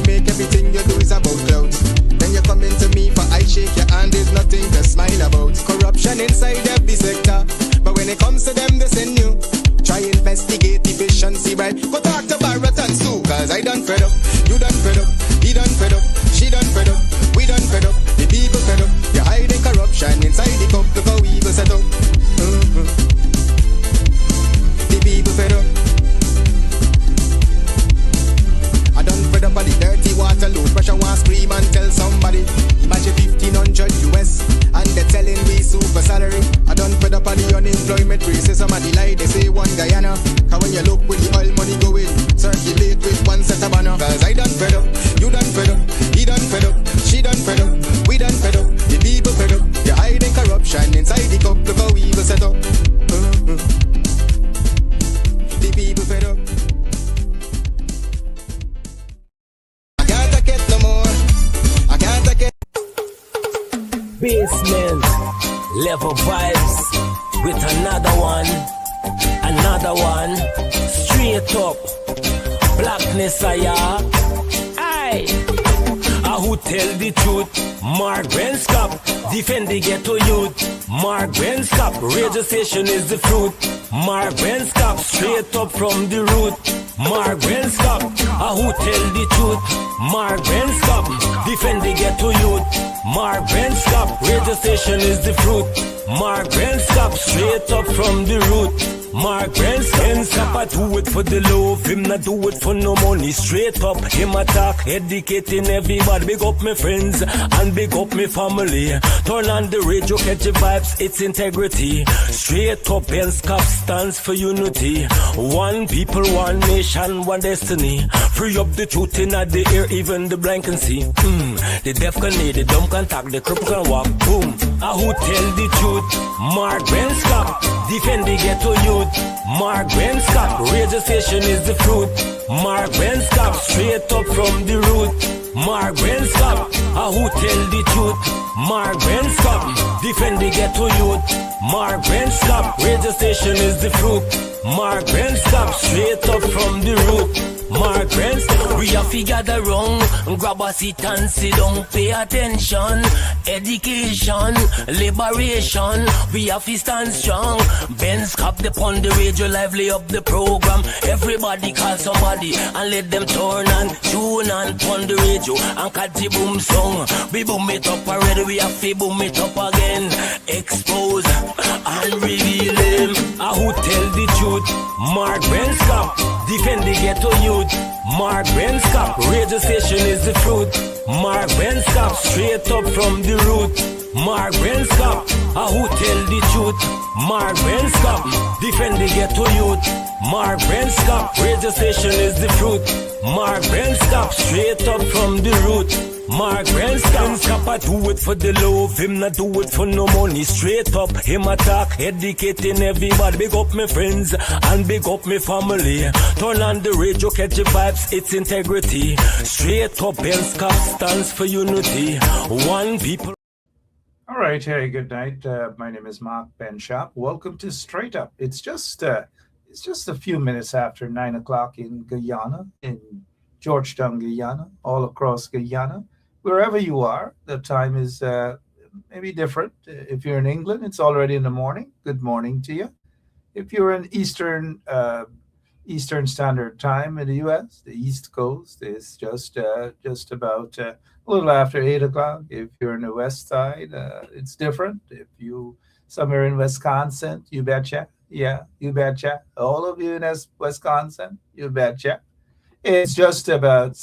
make everything you do is about clout. Then you come into me for I shake your hand, there's nothing to smile about. Corruption inside every sector, but when it comes to them, they send you. Try investigate efficiency, right? Go talk to Barrett and Sue, cause I done fed up. You done fed up, he done fed up, she done fed up, we done fed up, the people fed up. You're hiding corruption inside the cup, look how evil set up. The people fed up. I done fed up of the dirty water, low pressure, want scream and tell somebody. Imagine 1500 US, and they're telling me super salary. I done fed up of the unemployment rate, say somebody lie, they say one Guyana. Cause when you look with the oil money going, circulate with one set of banner. Cause I done fed up, you done fed up, he done fed up, she done fed up, we done fed up, the people fed up. You're hiding corruption inside the cup, look how evil set up. The people fed up. I can't take it no more, I can't take it. Basement level vibes with another one, straight up blackness. Aye, who tell the truth? Mark Benskop, defend the ghetto youth. Mark Benskop, radio station is the fruit. Mark Benskop, straight up from the root. Mark Benskop, who tell the truth? Mark Benskop, defend the ghetto youth. Mark Benskop, radio station is the fruit. Mark Benskop, straight up from the root. Mark Benskop, I do it for the love, him not do it for no money. Straight up, him attack, educating everybody. Big up my friends and big up my family. Turn on the radio, catch the vibes, it's integrity. Straight up, Benskop stands for unity. One people, one nation, one destiny. Free up the truth in the air, even the blind can see. The deaf can hear, the dumb can talk, the cripple can walk. Boom. Who tell the truth? Mark Benskop, defend the ghetto youth. Mark Benskop, radio station is the fruit. Mark Benskop, straight up from the root. Mark Benskop, who tell the truth? Mark Benskop, defend the ghetto youth. Mark Benskop, radio station is the fruit. Mark Benskop, straight up from the root. Mark Benskop, we have to gather wrong, grab a seat and sit down, pay attention. Education, liberation, we have to stand strong. Benskop upon the radio, lively up the program. Everybody call somebody and let them turn and tune and pon the radio and catch the boom song. We boom it up already, we have to boom it up again. Expose and reveal him. Who tell the truth? Mark Benskop, defend the ghetto youth. Mark Benskop, radio station is the fruit. Mark Benskop, straight up from the root. Mark Benskop, who tell the truth? Mark Benskop, defend the ghetto youth. Mark Benskop, radio station is the fruit. Mark Benskop, straight up from the root. Mark Benskop, I do it for the love, him not do it for no money. Straight up, him attack, educating everybody. Big up my friends and big up my family. Turn on the radio, catch the vibes, it's integrity. Straight up, Benskop stands for unity. One people. All right, hey, good night. My name is Mark Benskop. Welcome to Straight Up. It's just a few minutes after 9 o'clock in Guyana, in Georgetown, Guyana, all across Guyana. Wherever you are, the time is maybe different. If you're in England, it's already in the morning. Good morning to you. If you're in Eastern Standard Time in the U.S., the East Coast is just about a little after 8 o'clock. If you're in the West Side, it's different. If you somewhere in Wisconsin, you betcha. Yeah, you betcha. All of you in Wisconsin, you betcha. It's just about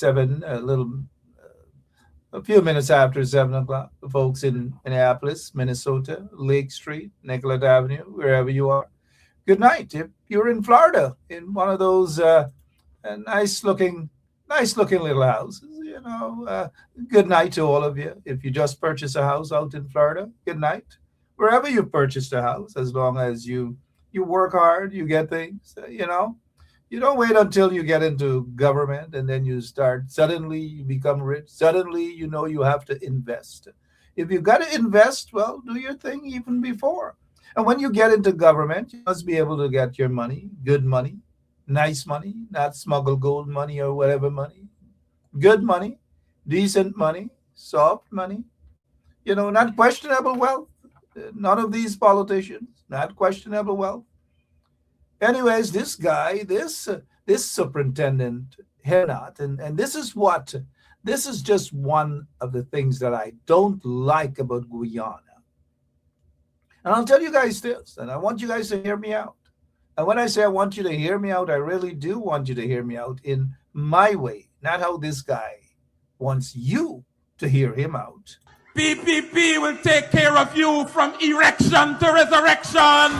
a few minutes after 7 o'clock. The folks in Minneapolis, Minnesota, Lake Street, Nicollet Avenue, wherever you are. Good night. If you're in Florida, in one of those nice looking little houses, good night to all of you. If you just purchased a house out in Florida, good night. Wherever you purchased a house, as long as you work hard, you get things, You don't wait until you get into government and then suddenly you become rich. Suddenly, you have to invest. If you've got to invest, well, do your thing even before. And when you get into government, you must be able to get your money, good money, nice money, not smuggled gold money or whatever money, good money, decent money, soft money, not questionable wealth. None of these politicians, not questionable wealth. Anyways, this guy, this superintendent, Hernat, and this is just one of the things that I don't like about Guyana. And I'll tell you guys this, and I want you guys to hear me out. And when I say I want you to hear me out, I really do want you to hear me out in my way, not how this guy wants you to hear him out. PPP will take care of you from erection to resurrection.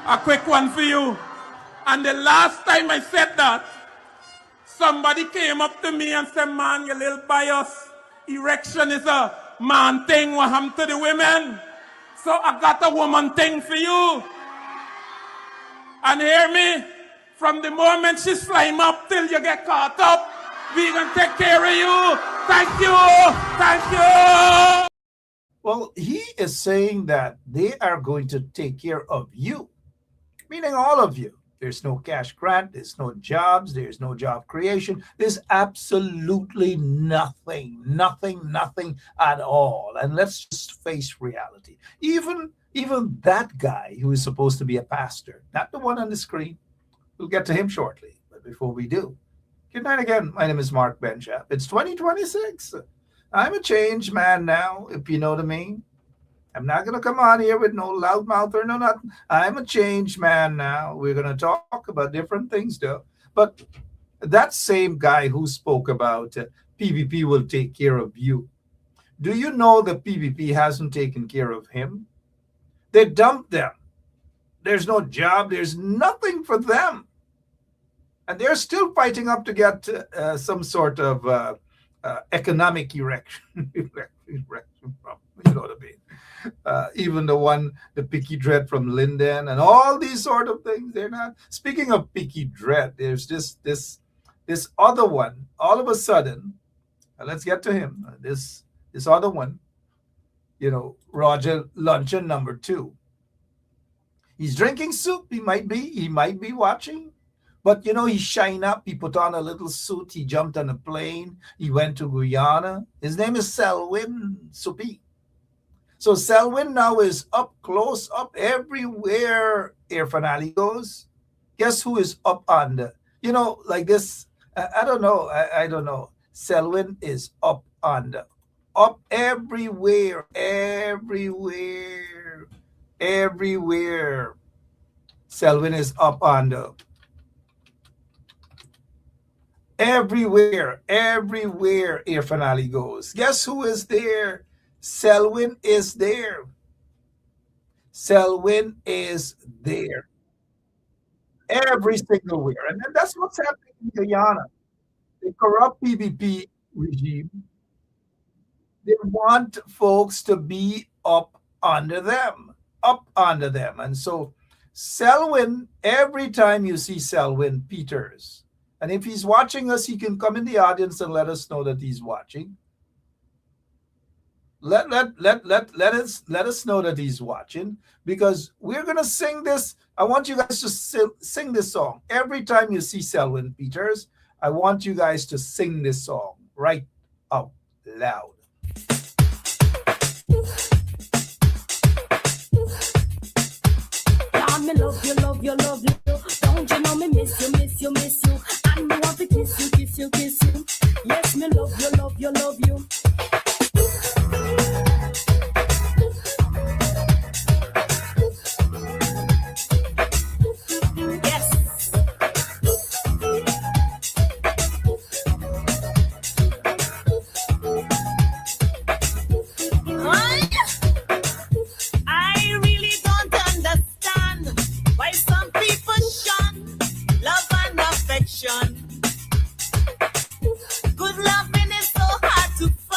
A quick one for you. And the last time I said that, somebody came up to me and said, man, you little bias. Erection is a man thing. What happened to the women? So I got a woman thing for you. And hear me, from the moment she slime up till you get caught up, we gonna take care of you. Thank you. Thank you. Well, he is saying that they are going to take care of you, meaning all of you. There's no cash grant, there's no jobs, there's no job creation, there's absolutely nothing at all. And let's just face reality. Even that guy who is supposed to be a pastor, not the one on the screen, we'll get to him shortly. But before we do, good night again. My name is Mark Benchap. It's 2026. I'm a changed man now, if you know what I mean. I'm not going to come on here with no loud mouth or no nothing. I'm a changed man now. We're going to talk about different things, though. But that same guy who spoke about PPP will take care of you. Do you know that PPP hasn't taken care of him? They dumped them. There's no job. There's nothing for them. And they're still fighting up to get some sort of economic erection. erection from, you know what I mean? Even the Picky Dread from Linden and all these sort of things. They're not. Speaking of Picky Dread, there's this other one. All of a sudden, let's get to him. This other one, Roger Luncheon number 2. He's drinking soup. He might be watching. But, he shine up. He put on a little suit. He jumped on a plane. He went to Guyana. His name is Selwyn Supi. So Selwyn now is up close, up everywhere Air Finale goes. Guess who is up on like this? I don't know. I don't know. Selwyn is up everywhere. Selwyn is up under. Everywhere Air Finale goes. Guess who is there? Selwyn is there. Selwyn is there. Every single where. And that's what's happening in Guyana. The corrupt PPP regime, they want folks to be up under them. And so Selwyn, every time you see Selwyn Peters, and if he's watching us, he can come in the audience and let us know that he's watching. Let us know that he's watching, because we're gonna sing this. I want you guys to sing this song every time you see Selwyn Peters. I want you guys to sing this song right out loud. Yeah, me love you. Don't you know me miss you. And me want to kiss you. Yes, me love you. Good loving is so hard to find.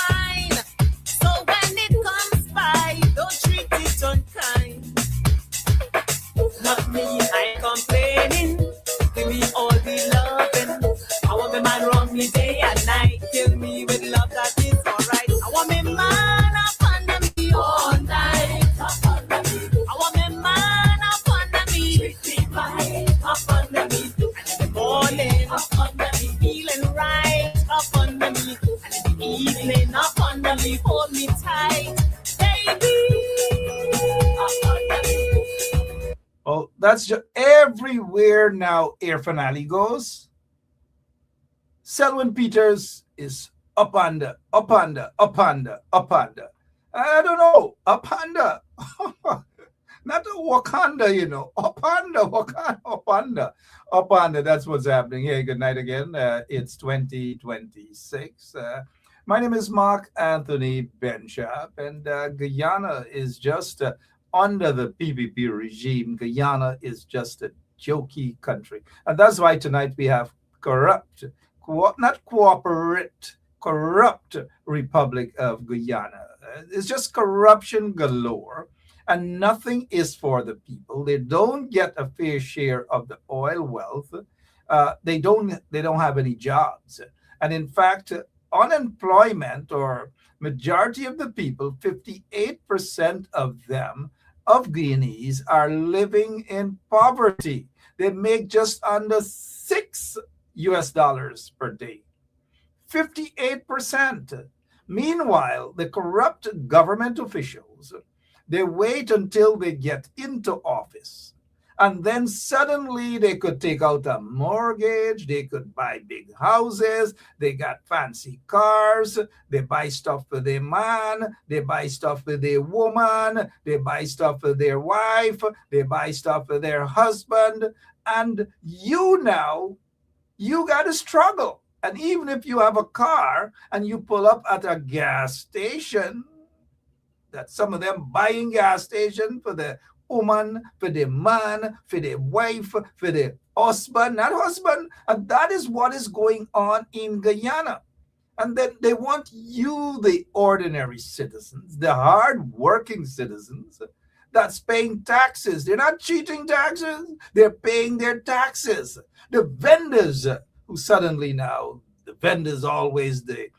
baby, hold me tight, baby. Oh, that's just everywhere now. Air Finale goes. Selwyn Peters is up under, up under, up under, up under. I don't know, up under. Not a Wakanda, you know. Up under, Wakanda, up under. Up under, that's what's happening. Hey, good night again. It's 2026. My name is Mark Anthony Benchap, and Guyana is just under the PPP regime. Guyana is just a jokey country. And that's why tonight we have not cooperate, corrupt Republic of Guyana. It's just corruption galore, and nothing is for the people. They don't get a fair share of the oil wealth. They don't have any jobs, and in fact, unemployment, or majority of the people, 58% of them, of Guyanese, are living in poverty. They make just under $6 per day. 58%. Meanwhile, the corrupt government officials, they wait until they get into office, and then suddenly they could take out a mortgage, they could buy big houses, they got fancy cars, they buy stuff for their man, they buy stuff for their woman, they buy stuff for their wife, they buy stuff for their husband, and you got to struggle. And even if you have a car and you pull up at a gas station, that some of them buying gas station for the woman, for the man, for the wife, for the husband, not husband. And that is what is going on in Guyana. And then they want you, the ordinary citizens, the hard-working citizens, that's paying taxes. They're not cheating taxes. They're paying their taxes. The vendors who suddenly now, the vendors always the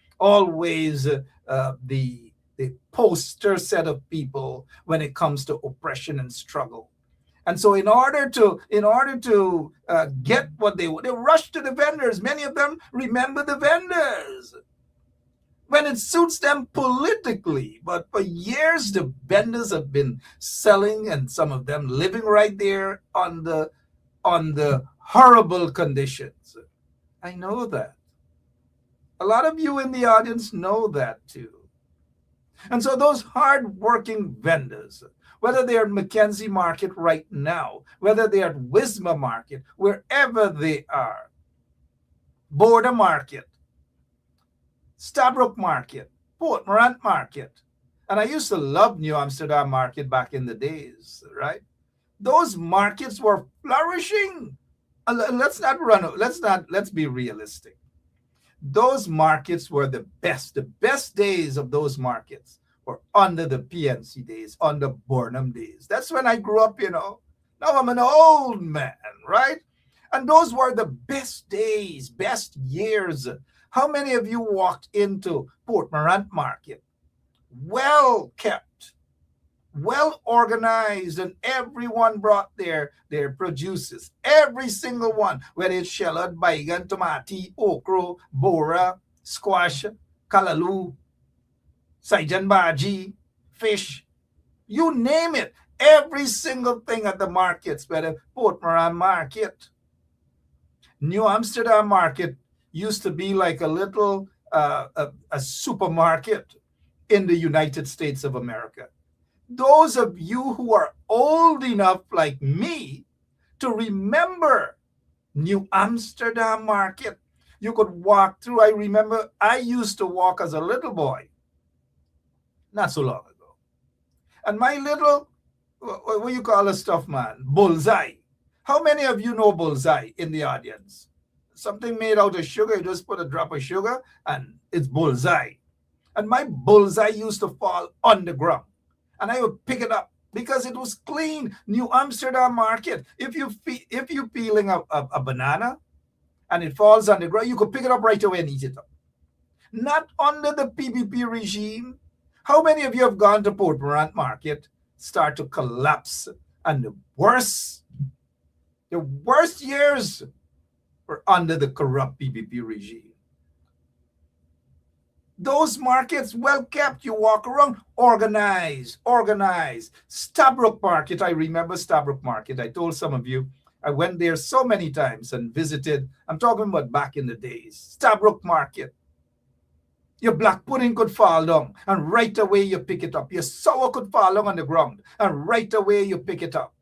poster set of people when it comes to oppression and struggle. And so in order to get what they rush to the vendors. Many of them remember the vendors when it suits them politically. But for years, the vendors have been selling, and some of them living right there on the horrible conditions. I know that. A lot of you in the audience know that too. And so those hard-working vendors, whether they're at Mackenzie Market right now, whether they're at Wisma Market, wherever they are, Border Market, Stabroek Market, Port Morant Market, and I used to love New Amsterdam Market back in the days, right? Those markets were flourishing. Let's be realistic. Those markets were the best. The best days of those markets were under the PNC days, under Burnham days. That's when I grew up, Now I'm an old man, right? And those were the best days, best years. How many of you walked into Port Morant Market? Well kept, well organized, and everyone brought their produces. Every single one, whether it's shallot, baigan, tomati, okra, bora, squash, kalaloo, saijan bhaji, fish, you name it. Every single thing at the markets, whether Port Morant Market, New Amsterdam Market used to be like a little a supermarket in the United States of America. Those of you who are old enough like me to remember New Amsterdam Market, you could walk through. I remember I used to walk as a little boy, not so long ago. And my little, what you call a stuffed man, bullseye. How many of you know bullseye in the audience? Something made out of sugar, you just put a drop of sugar and it's bullseye. And my bullseye used to fall on the ground. And I would pick it up because it was clean. New Amsterdam Market. If you're peeling a banana and it falls on the ground, you could pick it up right away and eat it up. Not under the PPP regime. How many of you have gone to Port Morant Market, start to collapse, and the worst years were under the corrupt PPP regime? Those markets, well kept, you walk around, organize. Stabrook Market, I remember Stabrook Market. I told some of you, I went there so many times and visited. I'm talking about back in the days. Stabrook Market. Your black pudding could fall down, and right away you pick it up. Your sour could fall down on the ground, and right away you pick it up.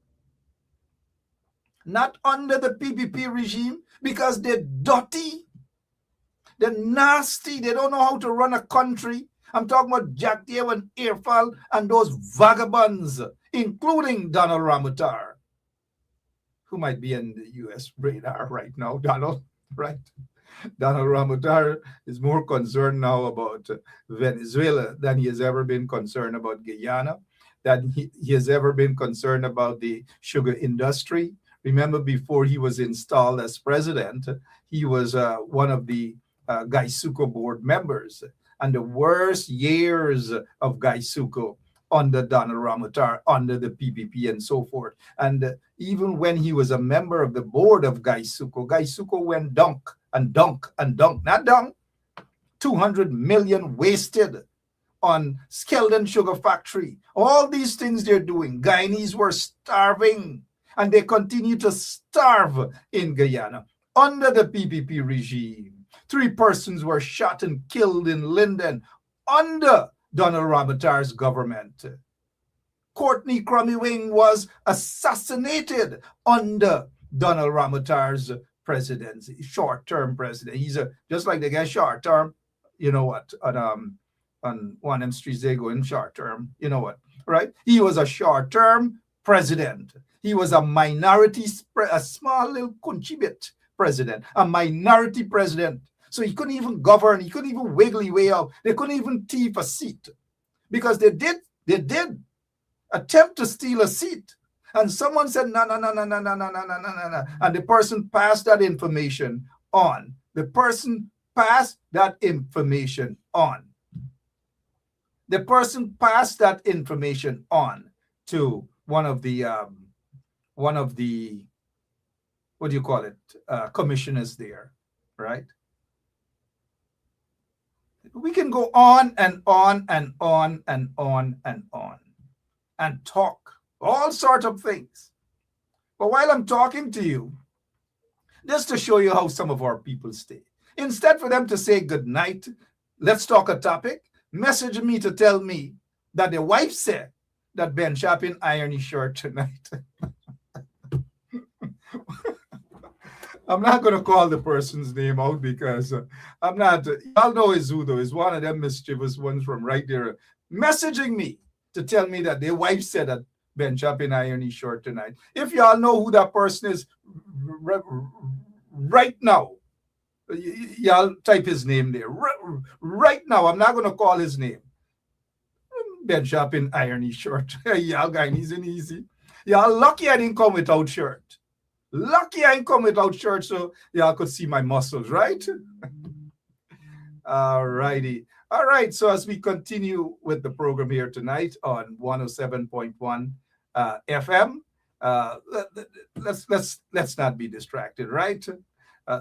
Not under the PPP regime, because they're dirty. They're nasty. They don't know how to run a country. I'm talking about Jack Dale and Airfall and those vagabonds, including Donald Ramutar, who might be in the U.S. radar right now, Donald, right? Donald Ramutar is more concerned now about Venezuela than he has ever been concerned about Guyana, than he has ever been concerned about the sugar industry. Remember, before he was installed as president, he was one of the Gaisuco board members. And the worst years of Gaisuco under Donald Ramutar, under the PPP and so forth. And even when he was a member of the board of Gaisuco went dunk and dunk and dunk, not down. 200 million wasted on Skeldon Sugar Factory. All these things they're doing. Guyanese were starving, and they continue to starve in Guyana under the PPP regime. 3 persons were shot and killed in Linden under Donald Ramutar's government. Courtney Crummy Wing was assassinated under Donald Ramutar's presidency, short-term president. He's just like the guy short-term, you know what, on one M Street they go in short-term, you know what, right? He was a short-term president. He was a minority, a small little kunchibit president, a minority president. So he couldn't even govern. He couldn't even wiggle his way out. They couldn't even thief a seat because they did attempt to steal a seat. And someone said, no. And the person passed that information on. The person passed that information on. The person passed that information on to one of the what do you call it, commissioners there, right? We can go on and on and on and on and on and talk all sorts of things. But while I'm talking to you, just to show you how some of our people stay, instead for them to say good night, let's talk a topic, message me to tell me that the wife said that Ben Chapin ironed his shirt tonight. I'm not going to call the person's name out because I'm not, y'all know Izudo is one of them mischievous ones from right there, messaging me to tell me that their wife said that Ben Chapin ironed his shirt tonight. If y'all know who that person is right now, y'all type his name there. Right now, I'm not going to call his name. Ben Chapin ironed his shirt. Y'all guys, he's in easy. Y'all lucky I didn't come without shirt. Lucky I ain't come without shirt so y'all could see my muscles, right? All righty. All right, so as we continue with the program here tonight on 107.1 FM, let's not be distracted, right?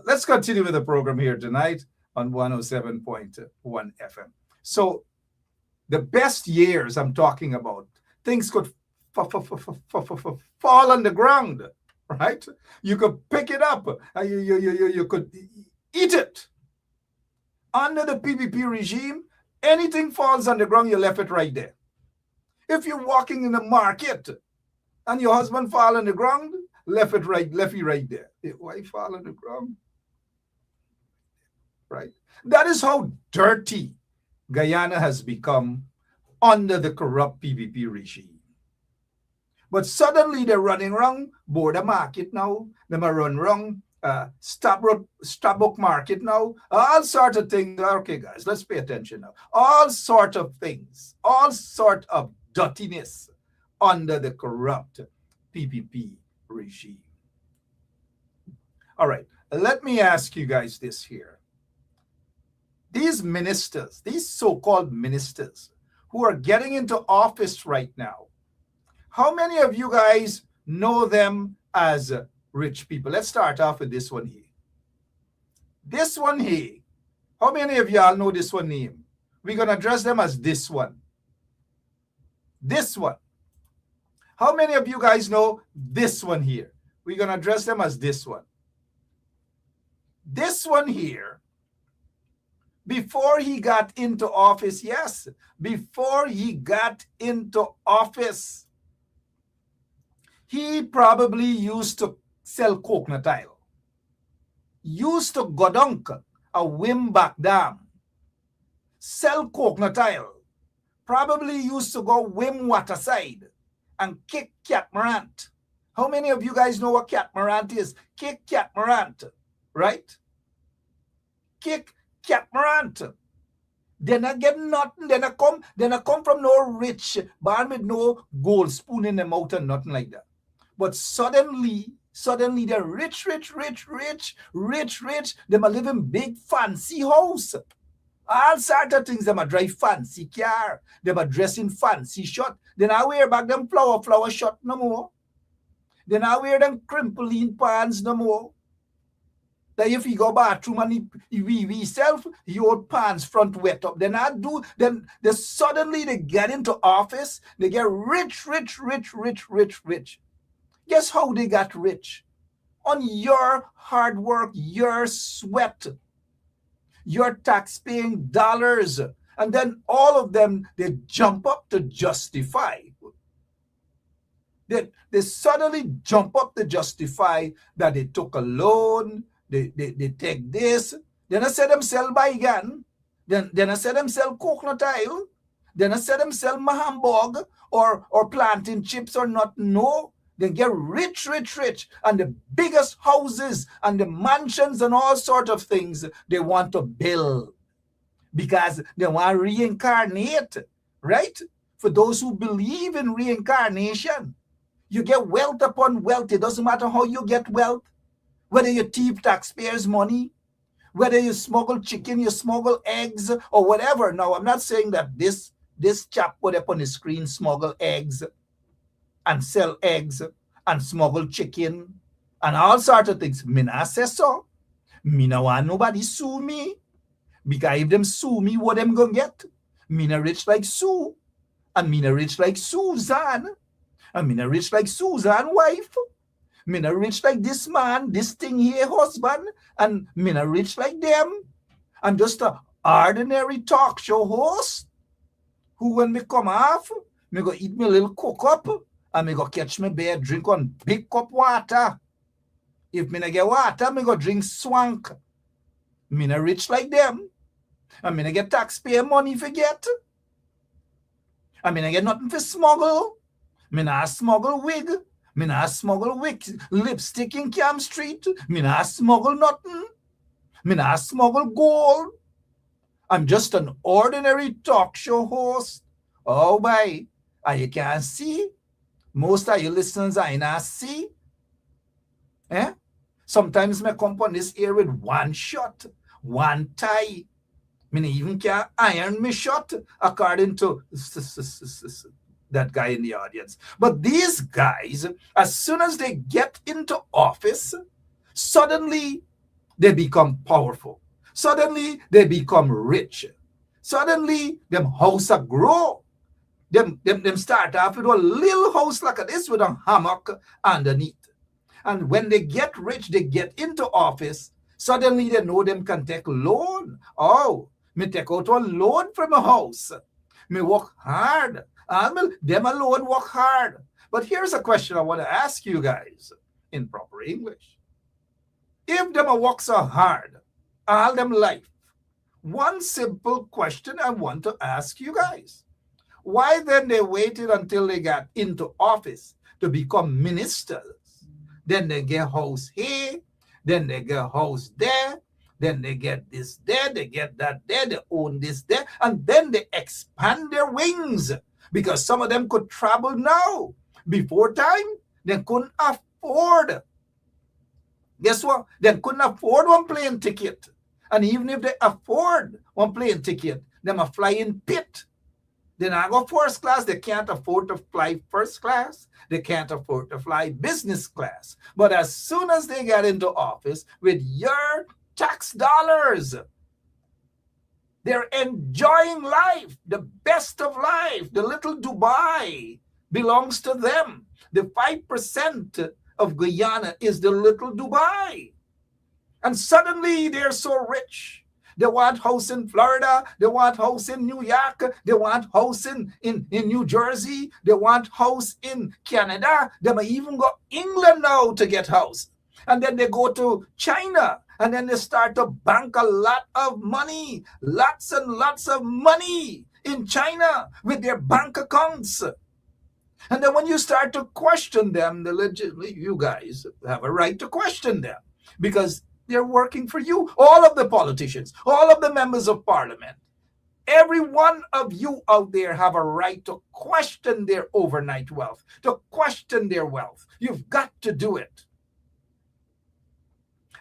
Let's continue with the program here tonight on 107.1 FM. So the best years I'm talking about, things could fall on the ground, right? You could pick it up. You could eat it. Under the PPP regime, anything falls on the ground, you left it right there. If you're walking in the market and your husband fall on the ground, left you right there. Why fall on the ground? Right? That is how dirty Guyana has become under the corrupt PPP regime. But suddenly they're running around border market now. They might run around Stabrook Market now. All sorts of things. Okay, guys, let's pay attention now. All sorts of things. All sorts of dirtiness under the corrupt PPP regime. All right, let me ask you guys this here. These ministers, these so-called ministers who are getting into office right now, how many of you guys know them as rich people? Let's start off with this one here. This one here. How many of y'all know this one name? we're going to address them as this one. This one. How many of you guys know this one here? We're going to address them as this one. This one here, before he got into office, yes, before he got into office, he probably used to sell coconut oil, used to go down a Wimback Dam, sell coconut oil, probably used to go Wim Waterside and kick catamaran. How many of you guys know what catamaran is? Kick catamaran, right? Kick catamaran. Then I get nothing. Then I come from no rich barn with no gold spoon in the mouth and nothing like that. But suddenly they're rich. Them are living big fancy house. All sorts of things. Them are drive fancy car. Them are dressing fancy shirt. Then I wear back them flower shirt no more. Then I wear them crimpling pants no more. That if you go bathroom and we self your pants front wet up, then they suddenly they get into office, they get rich. Guess how they got rich? On your hard work, your sweat, your tax-paying dollars. And then all of them, they jump up to justify. They suddenly jump up to justify that they took a loan, they take this. Then I say them sell bygone. Then I say them sell coconut oil. Then I say them sell Mahambog or planting chips or not. No. They get rich. And the biggest houses and the mansions and all sorts of things they want to build. Because they want to reincarnate. Right? For those who believe in reincarnation. You get wealth upon wealth. It doesn't matter how you get wealth. Whether you thief taxpayers' money, whether you smuggle chicken, you smuggle eggs, or whatever. Now, I'm not saying that this chap put up on the screen smuggle eggs and sell eggs and smuggle chicken and all sorts of things. Me not say so. Me no want nobody sue me. Because if them sue me, what them gonna get? Me not rich like Sue. And me not rich like Susan. And me not rich like Susan wife. Me not rich like this man, this thing here husband. And me not rich like them. I'm just an ordinary talk show host who when me come off, me go eat me a little cook up and me go catch me bear drink on big cup water. If me not get water, me go drink swank. Me not rich like them. And me not get taxpayer money for get. And me not get nothing for smuggle. Me not smuggle wig. Me not smuggle lipstick in Camp Street. Me not smuggle nothing. Me not smuggle gold. I'm just an ordinary talk show host. Oh, boy. And you can't see. Most of your listeners I not see. Eh? Sometimes me come on this air with one shot, one tie. Me even can't iron me shot according to that guy in the audience. But these guys, as soon as they get into office, suddenly they become powerful. Suddenly they become rich. Suddenly them house a grow. Them start off with a little house like this with a hammock underneath. And when they get rich, they get into office, suddenly they know them can take loan. Oh, me take out a loan from a house. Me work hard. And them alone work hard. But here's a question I want to ask you guys in proper English. If them work so hard all them life, one simple question I want to ask you guys. Why then they waited until they got into office to become ministers? Then they get house here, then they get house there, then they get this there, they get that there, they own this there, and then they expand their wings. Because some of them could travel now. Before time, they couldn't afford. Guess what? They couldn't afford one plane ticket. And even if they afford one plane ticket, them a flying pit. Then I go first class, they can't afford to fly first class. They can't afford to fly business class. But as soon as they get into office with your tax dollars, They're enjoying life, the best of life. The little Dubai belongs to them. The 5% of Guyana is the little Dubai. And suddenly they're so rich. They want house in Florida. They want house in New York. They want house in New Jersey. They want house in Canada. They may even go England now to get house. And then they go to China. And then they start to bank a lot of money. Lots and lots of money in China with their bank accounts. And then when you start to question them, you guys have a right to question them. Because they're working for you. All of the politicians, all of the members of parliament, every one of you out there have a right to question their overnight wealth, to question their wealth. You've got to do it.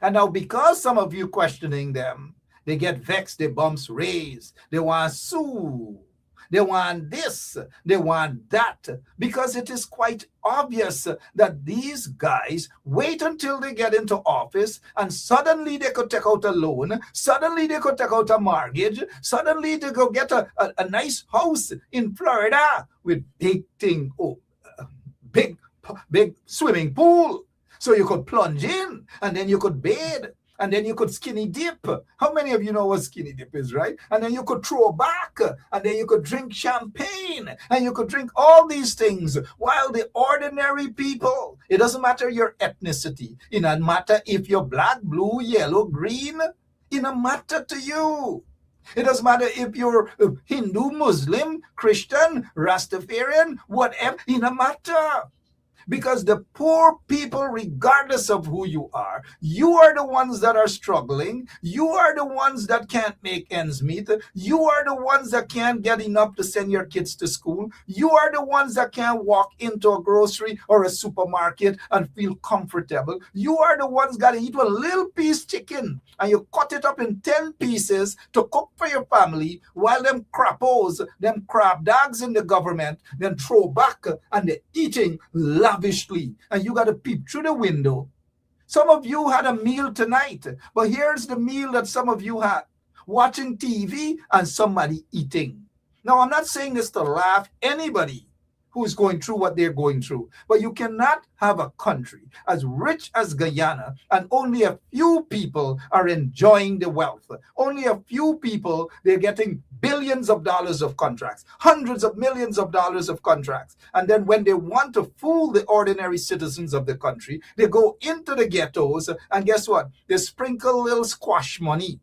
And now because some of you questioning them, they get vexed, their bumps raised, they want to sue. They want this, they want that, because it is quite obvious that these guys wait until they get into office and suddenly they could take out a loan, suddenly they could take out a mortgage, suddenly they go get a nice house in Florida with big swimming pool. So you could plunge in and then you could bathe. And then you could skinny dip. How many of you know what skinny dip is, right? And then you could throw back. And then you could drink champagne. And you could drink all these things. While the ordinary people, it doesn't matter your ethnicity. It doesn't matter if you're black, blue, yellow, green. It doesn't matter to you. It doesn't matter if you're Hindu, Muslim, Christian, Rastafarian, whatever. It doesn't matter. Because the poor people, regardless of who you are the ones that are struggling. You are the ones that can't make ends meet. You are the ones that can't get enough to send your kids to school. You are the ones that can't walk into a grocery or a supermarket and feel comfortable. You are the ones got to eat one little piece chicken and you cut it up in 10 pieces to cook for your family, while them crappos, them crab dogs in the government, then throw back and they're eating lavishly, and you got to peep through the window. Some of you had a meal tonight, but here's the meal that some of you had: watching TV and somebody eating. Now, I'm not saying this to laugh anybody who's going through what they're going through, but you cannot have a country as rich as Guyana and only a few people are enjoying the wealth. Only a few people, they're getting billions of dollars of contracts, hundreds of millions of dollars of contracts. And then when they want to fool the ordinary citizens of the country, they go into the ghettos and guess what? They sprinkle little squash money.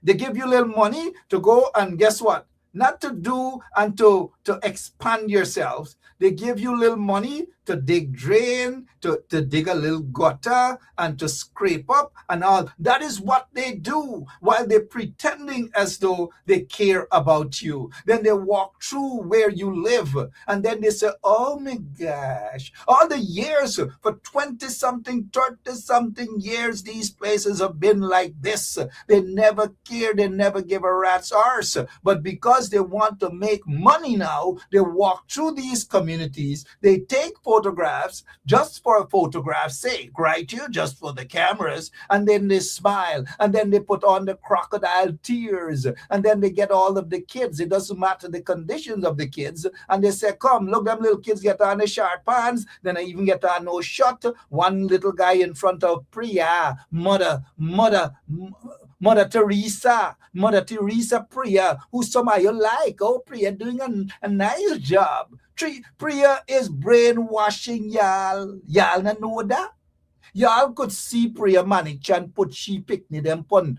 They give you little money to go and guess what? Not to do and to expand yourselves. They give you little money to dig drain, to dig a little gutter and to scrape up and all. That is what they do while they're pretending as though they care about you. Then they walk through where you live and then they say, oh my gosh, all the years for 20-something, 30-something years, these places have been like this. They never care. They never give a rat's arse. But because they want to make money now, they walk through these communities. They take photographs just for a photograph's sake, right? You just for the cameras, and then they smile, and then they put on the crocodile tears, and then they get all of the kids. It doesn't matter the conditions of the kids, and they say, come, look, them little kids get on the short pants, then I even get on no shot. One little guy in front of Priya, Mother Teresa Priya, who somehow you like. Oh, Priya doing a nice job. Priya is brainwashing y'all. Y'all not know that? Y'all could see Priya Manichan put she picnic them pon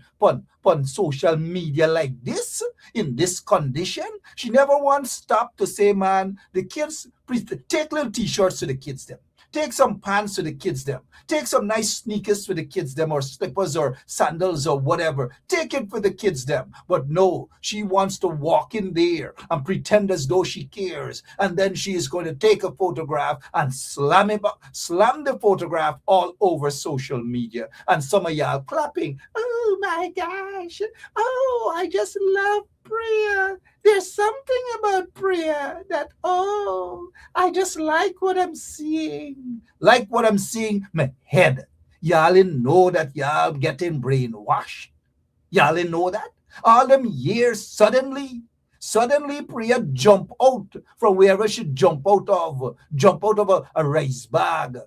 social media like this, in this condition. She never once stopped to say, man, the kids, please take little t-shirts to the kids them. Take some pants to the kids them. Take some nice sneakers for the kids them, or slippers or sandals or whatever. Take it for the kids them. But no, she wants to walk in there and pretend as though she cares. And then she is going to take a photograph and slam the photograph all over social media. And some of y'all clapping. Oh my gosh. Oh, I just love Priya. There's something about Priya that, oh, I just like what I'm seeing. Like what I'm seeing, my head. Y'all know that y'all getting brainwashed. Y'all know that? All them years, suddenly Priya jump out from wherever she jump out of a rice bag.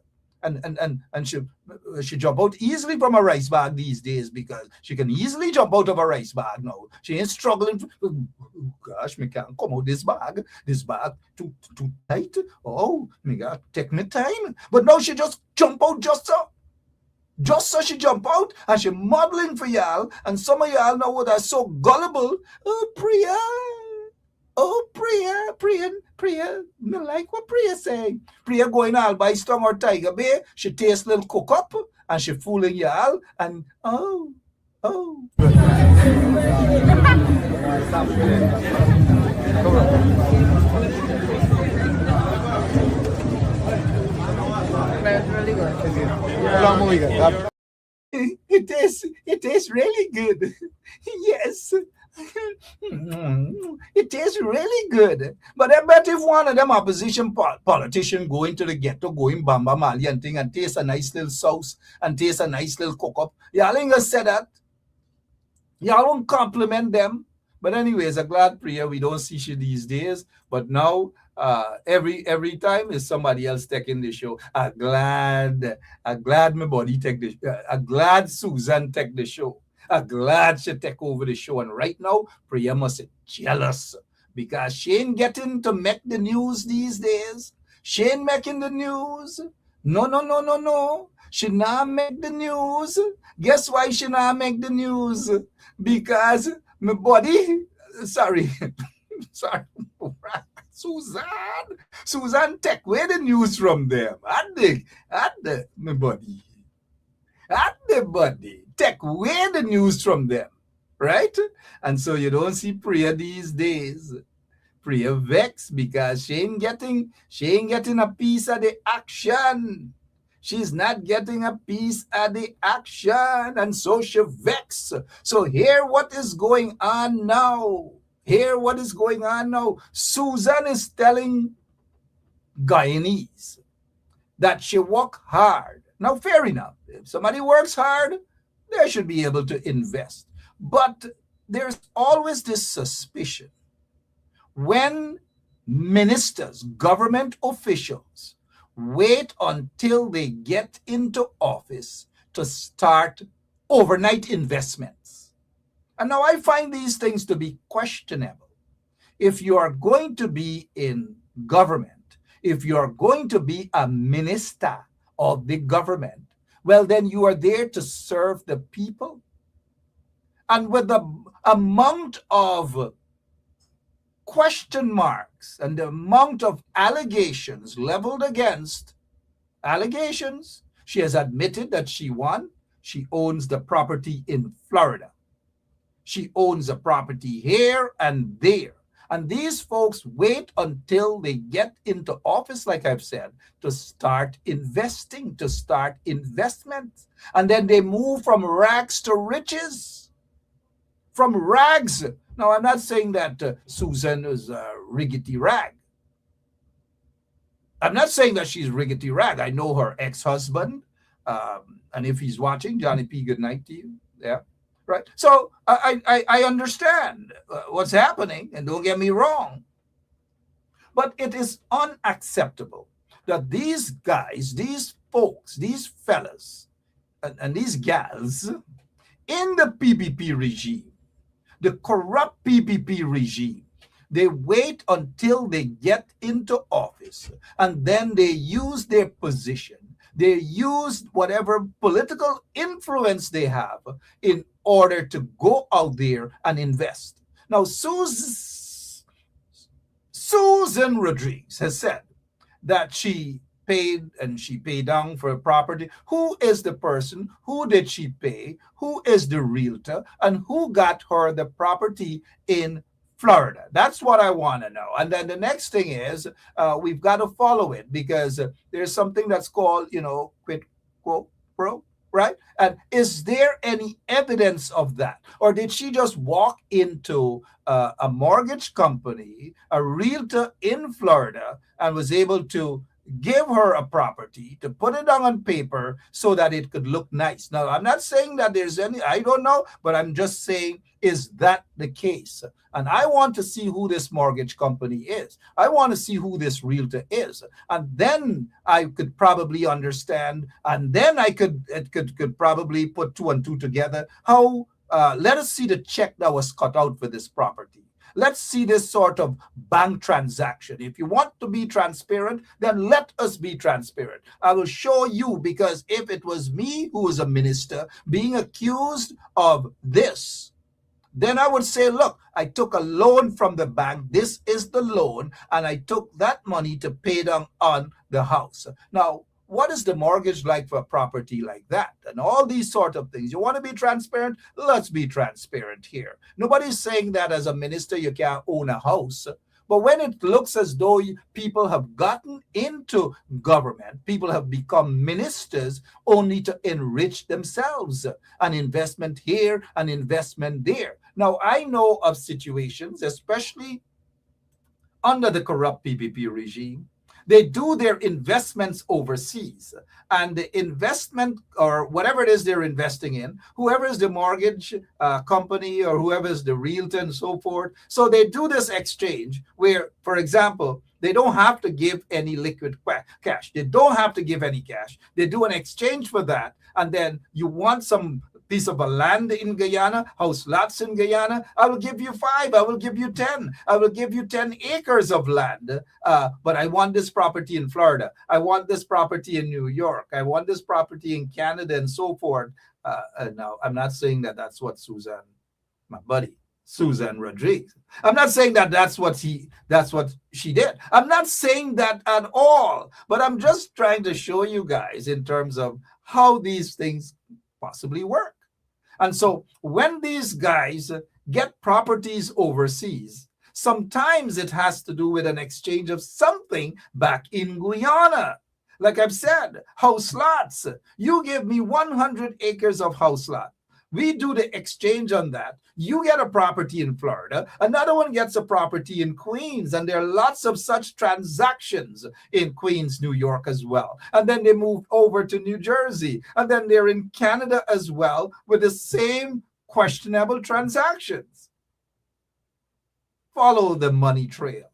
And she jump out easily from a rice bag these days because she can easily jump out of a rice bag now. She ain't struggling. Oh, gosh, me can't come out this bag. This bag too tight. Oh, me got take me time. But now she just jump out just so. Just so she jump out and she modeling for y'all. And some of y'all know what are so gullible. Oh, Priya. Oh, Priya, me like what Priya saying. Priya going all by Strong or Tiger Bay. She tastes little cook up and she fooling y'all. And oh. Really good. Long movie, guys. It tastes really good. Yes. It tastes really good. But I bet if one of them opposition politician go into the ghetto, go in Bamba Mali and thing and taste a nice little sauce and taste a nice little cook up, y'all ain't gonna say that. Y'all won't compliment them. But anyways, I'm glad Priya, we don't see she these days. But now every time is somebody else taking the show. I'm glad my body take the I'm glad Susan take the show. I'm glad she take over the show. And right now, Priya must be jealous because she ain't getting to make the news these days. She ain't making the news. No. She not make the news. Guess why she not make the news? Because my body, sorry, Susan take away the news from them. My body. At the body. Take away the news from them. Right? And so you don't see Priya these days. Priya vexed because she ain't getting a piece of the action. She's not getting a piece of the action. And so she vexed. So hear what is going on now. Susan is telling Guyanese that she work hard. Now, fair enough. If somebody works hard, they should be able to invest. But there's always this suspicion when ministers, government officials, wait until they get into office to start overnight investments. And now I find these things to be questionable. If you are going to be in government, if you are going to be a minister of the government, well, then you are there to serve the people. And with the amount of question marks and the amount of allegations leveled against allegations, she has admitted that she won. She owns the property in Florida. She owns a property here and there. And these folks wait until they get into office, like I've said, to start investing, to start investments. And then they move from rags to riches. From rags. Now, I'm not saying that Susan is a riggedy rag. I'm not saying that she's riggedy rag. I know her ex-husband. And if he's watching, Johnny P., good night to you. Yeah. Right. So I understand what's happening, and don't get me wrong. But it is unacceptable that these guys, these folks, these fellas, and these gals in the PPP regime, the corrupt PPP regime, they wait until they get into office and then they use their position. They use whatever political influence they have in order to go out there and invest. Now, Susan Rodriguez has said that she paid down for a property. Who is the person? Who did she pay? Who is the realtor? And who got her the property in Florida? That's what I want to know. And then the next thing is we've got to follow it because there's something that's called, quid pro quo, right? And is there any evidence of that? Or did she just walk into a mortgage company, a realtor in Florida, and was able to give her a property, to put it on paper so that it could look nice. Now, I'm not saying that there's any, I don't know, but I'm just saying, is that the case? And I want to see who this mortgage company is. I want to see who this realtor is. And then I could probably understand, and then I could probably put two and two together. How, let us see the check that was cut out for this property. Let's see this sort of bank transaction. If you want to be transparent, then let us be transparent. I will show you, because if it was me who was a minister being accused of this, then I would say, look, I took a loan from the bank. This is the loan, and I took that money to pay down on the house. Now, what is the mortgage like for a property like that? And all these sort of things. You want to be transparent? Let's be transparent here. Nobody's saying that as a minister you can't own a house. But when it looks as though people have gotten into government, people have become ministers only to enrich themselves, an investment here, an investment there. Now, I know of situations, especially under the CorruPPPt regime, they do their investments overseas, and the investment, or whatever it is they're investing in, whoever is the mortgage company or whoever is the realtor and so forth. So they do this exchange where, for example, they don't have to give any liquid cash. They don't have to give any cash. They do an exchange for that. And then you want some piece of a land in Guyana, house lots in Guyana, I will give you 5, I will give you 10, I will give you 10 acres of land, but I want this property in Florida, I want this property in New York, I want this property in Canada, and so forth. Now, I'm not saying that that's what Susan, my buddy, Susan Rodriguez, I'm not saying that that's what she did. I'm not saying that at all, but I'm just trying to show you guys in terms of how these things possibly work. And so when these guys get properties overseas, sometimes it has to do with an exchange of something back in Guyana. Like I've said, house lots. You give me 100 acres of house lot. We do the exchange on that. You get a property in Florida, another one gets a property in Queens, and there are lots of such transactions in Queens, New York as well. And then they move over to New Jersey, and then they're in Canada as well with the same questionable transactions. Follow the money trail.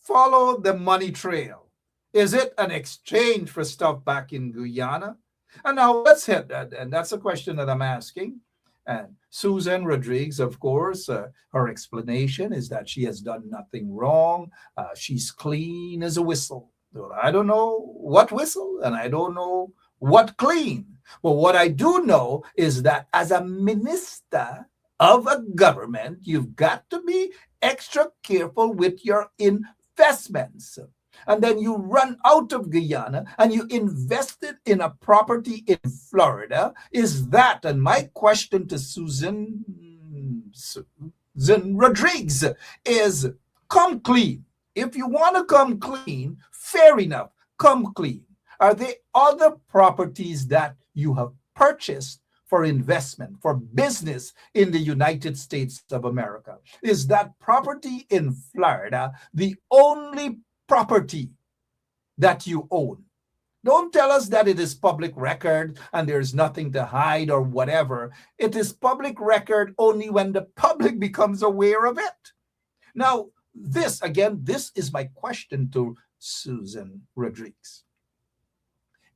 Follow the money trail. Is it an exchange for stuff back in Guyana? And now let's hit that, and that's a question that I'm asking. And Susan Rodriguez, of course, her explanation is that she has done nothing wrong. She's clean as a whistle. I don't know what whistle, and I don't know what clean. But what I do know is that as a minister of a government, you've got to be extra careful with your investments. And then you run out of Guyana and you invested in a property in Florida. Is that, and my question to Susan Rodriguez is, come clean. If you want to come clean, fair enough, come clean. Are there other properties that you have purchased for investment, for business in the United States of America? Is that property in Florida the only property that you own? Don't tell us that it is public record and there's nothing to hide or whatever. It is public record only when the public becomes aware of it. Now, this is my question to Susan Rodriguez.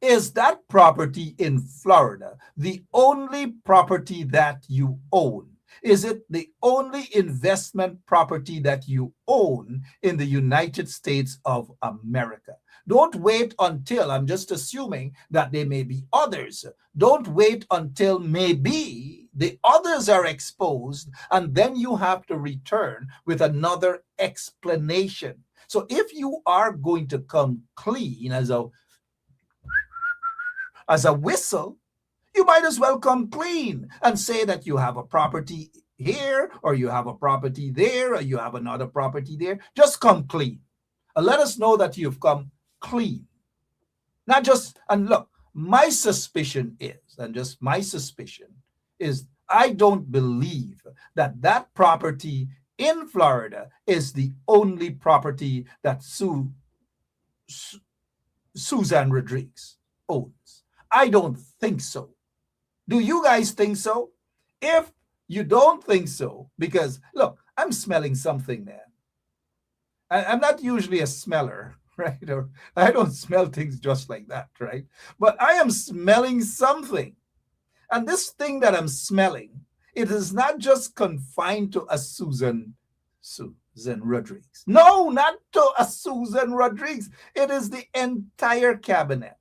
Is that property in Florida the only property that you own? Is it the only investment property that you own in the United States of America? Don't wait until, I'm just assuming that there may be others. Don't wait until maybe the others are exposed, and then you have to return with another explanation. So if you are going to come clean as a whistle, you might as well come clean and say that you have a property here, or you have a property there, or you have another property there. Just come clean. And let us know that you've come clean. Not just, and look, my suspicion is, I don't believe that that property in Florida is the only property that Susan Rodriguez owns? I don't think so. Do you guys think so? If you don't think so, because look, I'm smelling something there. I'm not usually a smeller, right? Or I don't smell things just like that, right? But I am smelling something. And this thing that I'm smelling, it is not just confined to a Susan Rodriguez. No, not to a Susan Rodriguez. It is the entire cabinet.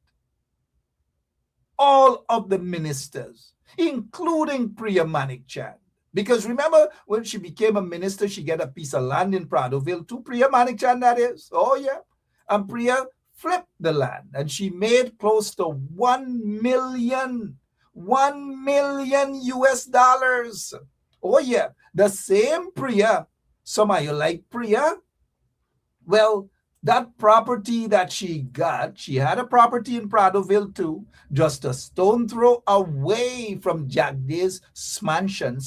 All of the ministers, including Priya Manik-Chand. Because remember, when she became a minister, she got a piece of land in Pradoville to Priya Manik-Chand, that is. Oh, yeah. And Priya flipped the land, and she made close to 1 million US dollars. Oh, yeah. The same Priya. Some of you like Priya? Well, that property that she got, she had a property in Pradoville too, just a stone throw away from Jack Day's mansion,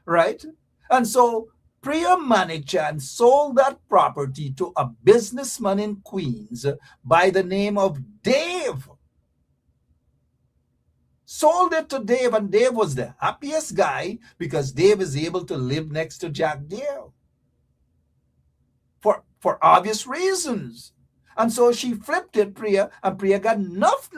right? And so Priya Manik-Chand sold that property to a businessman in Queens by the name of Dave. Sold it to Dave, and Dave was the happiest guy because Dave is able to live next to Jack Dale. For obvious reasons. And so she flipped it, Priya, and Priya got enough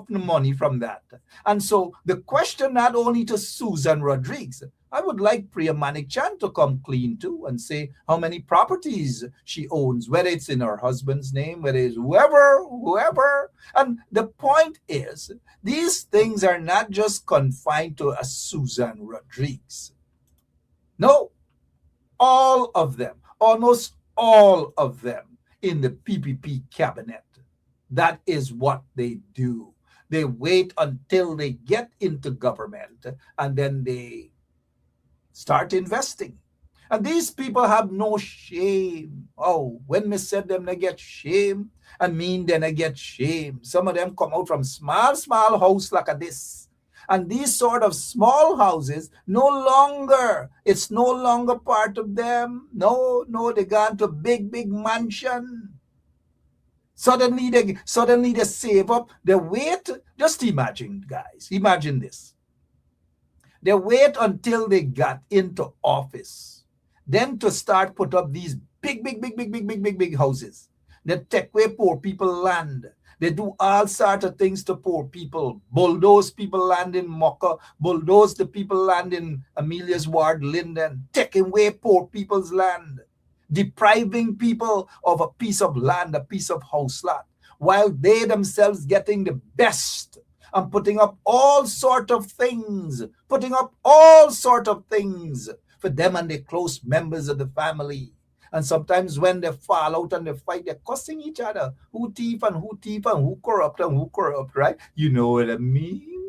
money from that. And so the question not only to Susan Rodriguez, I would like Priya Manik-Chand to come clean too and say how many properties she owns, whether it's in her husband's name, whether it's whoever. And the point is, these things are not just confined to a Susan Rodriguez. No, all of them, almost all of them in the PPP cabinet. That is what they do. They wait until they get into government and then they start investing. And these people have no shame. Oh, when me said them they get shame, I mean then I get shame. Some of them come out from small house like this. And these sort of small houses, it's no longer part of them. No, they gone to big mansion. Suddenly they save up. They wait. Just imagine, guys. Imagine this. They wait until they got into office. Then to start put up these big houses. They take away poor people land. They do all sorts of things to poor people. Bulldoze people land in Mocha. Bulldoze the people land in Amelia's Ward, Linden. Taking away poor people's land. Depriving people of a piece of land, a piece of house lot. While they themselves getting the best and putting up all sort of things. Putting up all sort of things for them and the close members of the family. And sometimes when they fall out and they fight, they're cussing each other. Who thief and who corrupt, right? You know what I mean?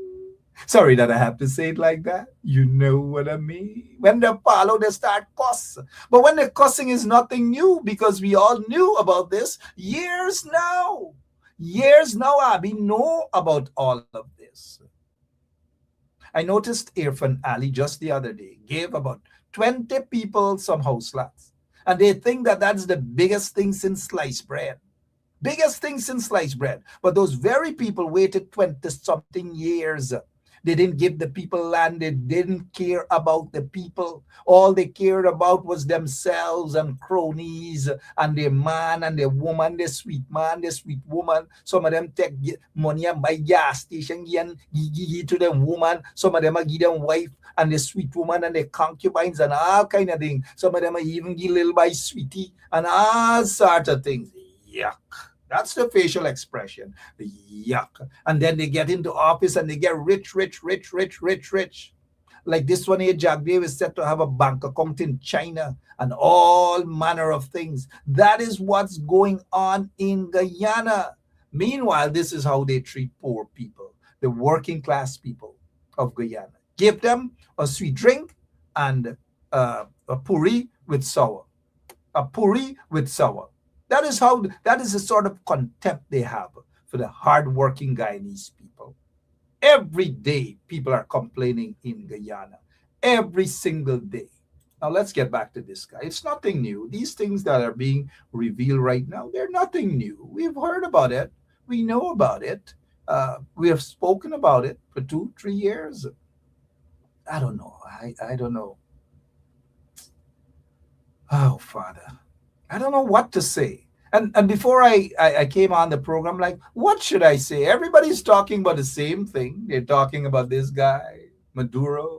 Sorry that I have to say it like that. You know what I mean? When they fall out, they start cuss. But when the cussing is nothing new, because we all knew about this years now. Abby know about all of this. I noticed Irfan Ali just the other day gave about 20 people some house lots. And they think that that's the biggest thing since sliced bread. Biggest thing since sliced bread. But those very people waited 20-something years. They didn't give the people land. They didn't care about the people. All they cared about was themselves and cronies and their man and their woman, their sweet man, their sweet woman. Some of them take money and buy gas station and give to them woman. Some of them give them wife and the sweet woman and the concubines and all kind of things. Some of them even give little by sweetie and all sorts of things. Yuck. That's the facial expression. Yuck. And then they get into office and they get rich. Like this one here, Jack Davis said to have a bank account in China and all manner of things. That is what's going on in Guyana. Meanwhile, this is how they treat poor people, the working class people of Guyana. Give them a sweet drink and a puri with sour. A puri with sour. That is the sort of contempt they have for the hardworking Guyanese people. Every day, people are complaining in Guyana. Every single day. Now let's get back to this guy. It's nothing new. These things that are being revealed right now, they're nothing new. We've heard about it. We know about it. We have spoken about it for 2-3 years. I don't know. I don't know. Oh, Father. I don't know what to say. And before I came on the program, like, what should I say? Everybody's talking about the same thing. They're talking about this guy, Maduro.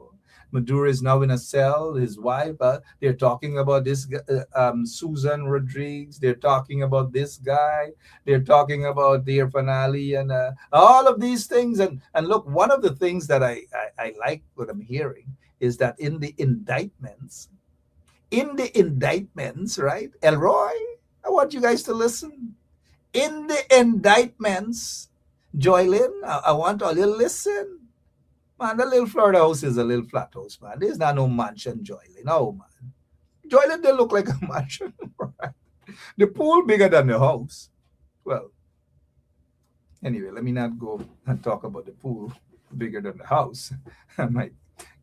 Maduro is now in a cell, his wife. They're talking about this Susan Rodriguez. They're talking about this guy. They're talking about their finale and all of these things. And look, one of the things that I like what I'm hearing is that in the indictments, right, Elroy, I want you guys to listen. In the indictments, Joylyn, I want all you to listen. Man, the little Florida house is a little flat house, man. There's not no mansion, Joylyn. No, man. Joylyn, they look like a mansion. Right? The pool bigger than the house. Well, anyway, let me not go and talk about the pool bigger than the house. I might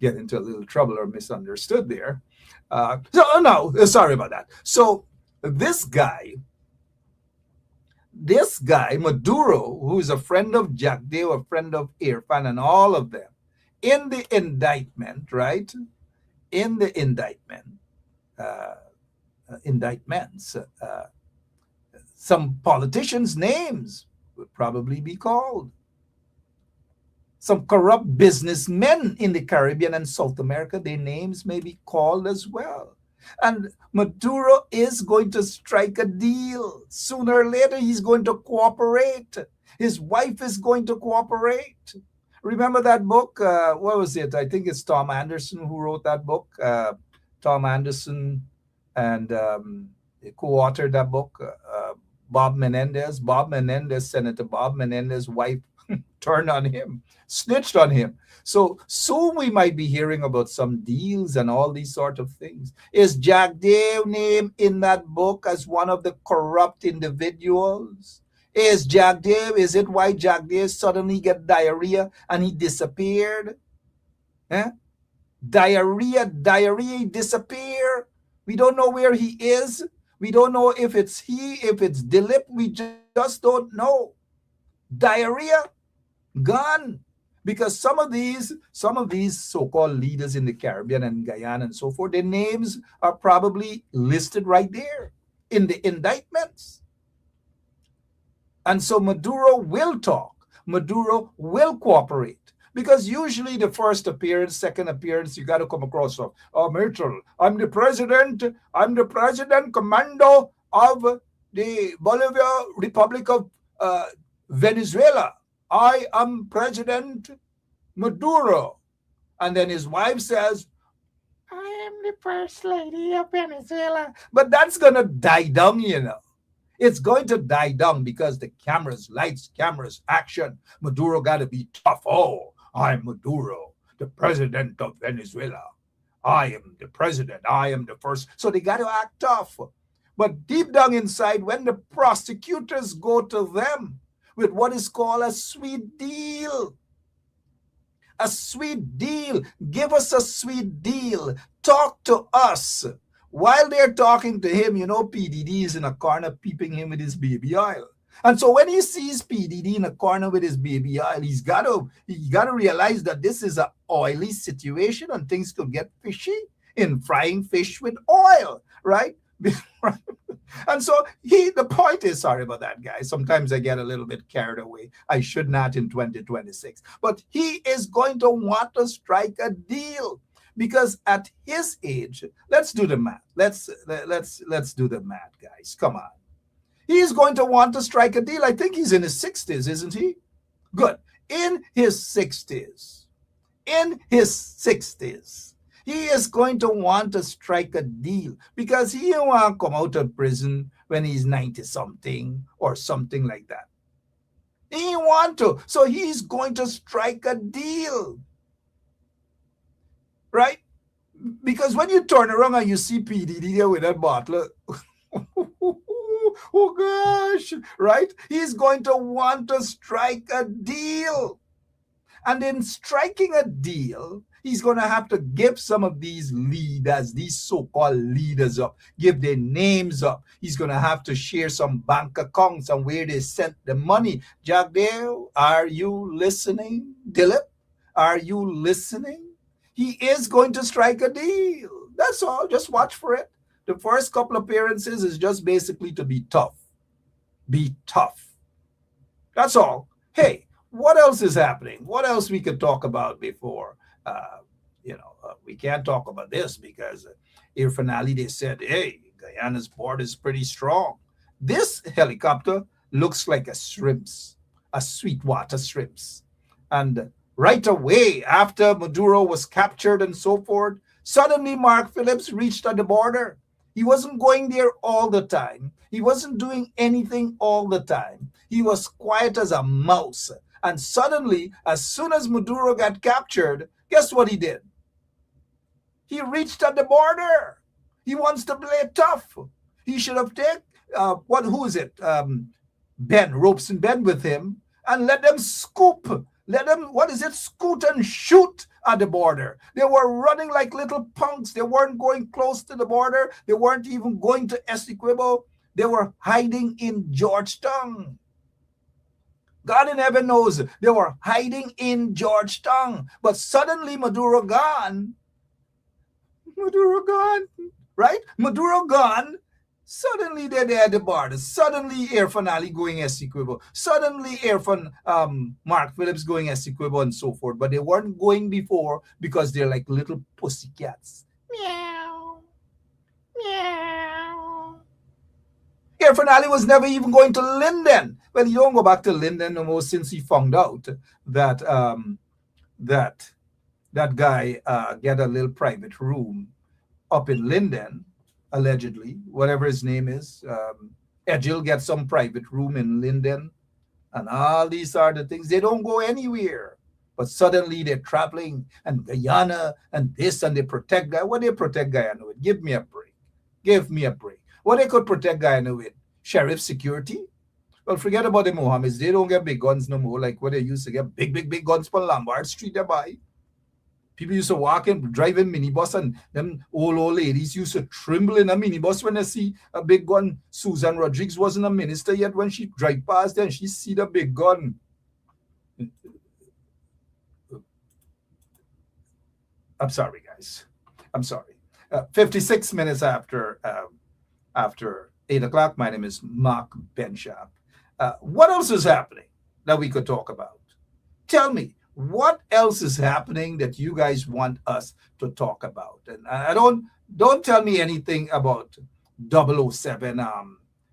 get into a little trouble or misunderstood there. Sorry about that. So this guy, Maduro, who is a friend of Jack Day, a friend of Irfan and all of them, in the indictment, right? In the indictments, some politicians' names would probably be called. Some corrupt businessmen in the Caribbean and South America, their names may be called as well. And Maduro is going to strike a deal. Sooner or later, he's going to cooperate. His wife is going to cooperate. Remember that book? What was it? I think it's Tom Anderson who wrote that book. Tom Anderson and co-authored that book. Bob Menendez, Senator Bob Menendez's wife turned on him, snitched on him. So soon we might be hearing about some deals and all these sort of things. Is Jack Day named in that book as one of the corrupt individuals? Is it why Jack Day suddenly get diarrhea and he disappeared? Diarrhea, he disappeared. We don't know where he is. We don't know if it's Dilip. We just don't know. Diarrhea, gone. Because some of these so-called leaders in the Caribbean and Guyana and so forth, their names are probably listed right there in the indictments. And so Maduro will talk. Maduro will cooperate. Because usually the first appearance, second appearance, you got to come across, Mitchell, I'm the president commando of the Bolivia Republic of Venezuela. I am President Maduro. And then his wife says, I am the First Lady of Venezuela. But that's going to die down, you know. It's going to die down because the cameras, lights, cameras, action. Maduro got to be tough. Oh, I'm Maduro, the president of Venezuela. I am the president. I am the first. So they got to act tough. But deep down inside, when the prosecutors go to them with what is called a sweet deal, give us a sweet deal, talk to us. While they're talking to him, PDD is in a corner peeping him with his baby oil. And so when he sees PDD in a corner with his baby oil, he's got to realize that this is an oily situation and things could get fishy in frying fish with oil, right? And so the point is, sorry about that, guys. Sometimes I get a little bit carried away. I should not in 2026. But he is going to want to strike a deal. Because at his age, let's do the math. Let's do the math, guys. Come on. He's going to want to strike a deal. I think he's in his 60s, isn't he? Good. In his 60s. He is going to want to strike a deal because he don't want to come out of prison when he's 90-something or something like that. He want to. So he's going to strike a deal. Right? Because when you turn around and you see PDD there with that bottle, oh gosh, right? He's going to want to strike a deal. And in striking a deal, He's going to have to give some of these leaders, these so-called leaders up, give their names up. He's going to have to share some bank accounts and where they sent the money. Jagdeo, are you listening? Dilip, are you listening? He is going to strike a deal. That's all. Just watch for it. The first couple appearances is just basically to be tough. Be tough. That's all. Hey, what else is happening? What else we could talk about before? We can't talk about this because Air Finale, they said, hey, Guyana's board is pretty strong. This helicopter looks like a sweetwater shrimps. And right away, after Maduro was captured and so forth, suddenly Mark Phillips reached at the border. He wasn't going there all the time. He wasn't doing anything all the time. He was quiet as a mouse. And suddenly, as soon as Maduro got captured, guess what he did? He reached at the border. He wants to play tough. He should have taken, Ben, Ropes and Ben with him, and let them scoop. Let them, scoot and shoot at the border. They were running like little punks. They weren't going close to the border. They weren't even going to Essequibo. They were hiding in Georgetown. God in heaven knows they were hiding in Georgetown. But suddenly Maduro gone, right? Maduro gone. Suddenly they're there at the border. Suddenly Air Finale going Essequibo. Suddenly Mark Phillips going Essequibo and so forth. But they weren't going before because they're like little pussycats. Meow. Meow. Air Finale was never even going to Linden. Well, he don't go back to Linden no more since he found out that that guy get a little private room up in Linden, allegedly, whatever his name is. Edgil gets some private room in Linden, and all these are the things. They don't go anywhere. But suddenly they're traveling, and Guyana, and this, and they protect Guyana. What do they protect Guyana with? Give me a break. Give me a break. What they could protect Guyana with? Sheriff security? Well, forget about the Mohammeds. They don't get big guns no more, like what they used to get. Big guns for Lombard Street they buy. People used to walk in, drive in minibus, and them old ladies used to tremble in a minibus when they see a big gun. Susan Rodriguez wasn't a minister yet when she drive past there and she see the big gun. I'm sorry, guys. I'm sorry. 56 minutes after 8 o'clock, my name is Mark Benshap. What else is happening that we could talk about? Tell me. What else is happening that you guys want us to talk about? And I don't tell me anything about 007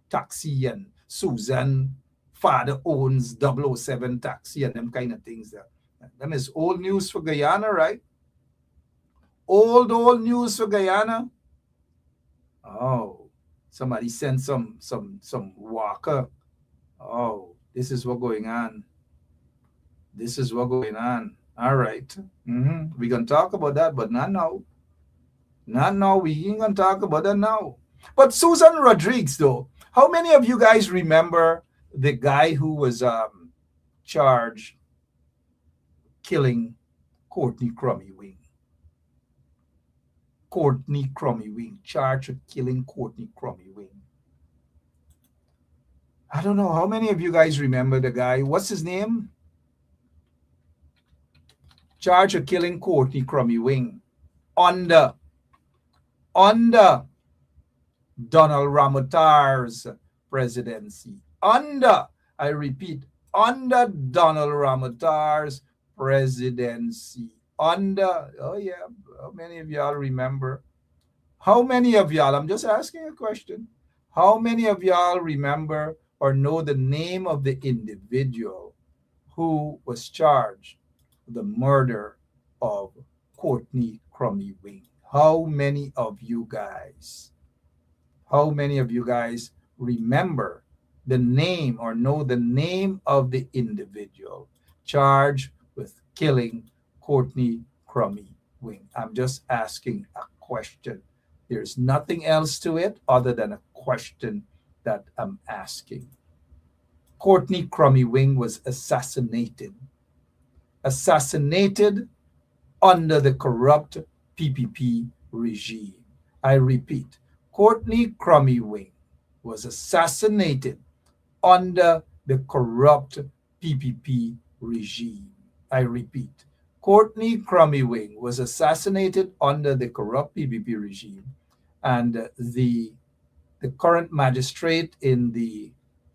taxi and Susan father owns 007 taxi and them kind of things. Them is old news for Guyana, right? Old news for Guyana. Oh, somebody sent some walker. Oh, this is what going on. This is what's going on. All right. We're going to talk about that, but not now. Not now. We ain't going to talk about that now. But Susan Rodriguez, though, how many of you guys remember the guy who was charged killing Courtney Crummy Wing? Courtney Crummy Wing, charged with killing Courtney Crummy Wing. I don't know. How many of you guys remember the guy? What's his name? Charged of killing Courtney Crummy Wing under Donald Ramotar's presidency. I repeat, under Donald Ramotar's presidency. Oh yeah, how many of y'all remember? How many of y'all, I'm just asking a question. How many of y'all remember or know the name of the individual who was charged the murder of Courtney Crummy Wing? How many of you guys remember the name or know the name of the individual charged with killing Courtney Crummy Wing? I'm just asking a question. There's nothing else to it other than a question that I'm asking. Courtney Crummy Wing was assassinated under the corrupt PPP regime. I repeat, Courtney Crummy Wing was assassinated under the corrupt PPP regime. I repeat, Courtney Crummy Wing was assassinated under the corrupt PPP regime, and the current magistrate in the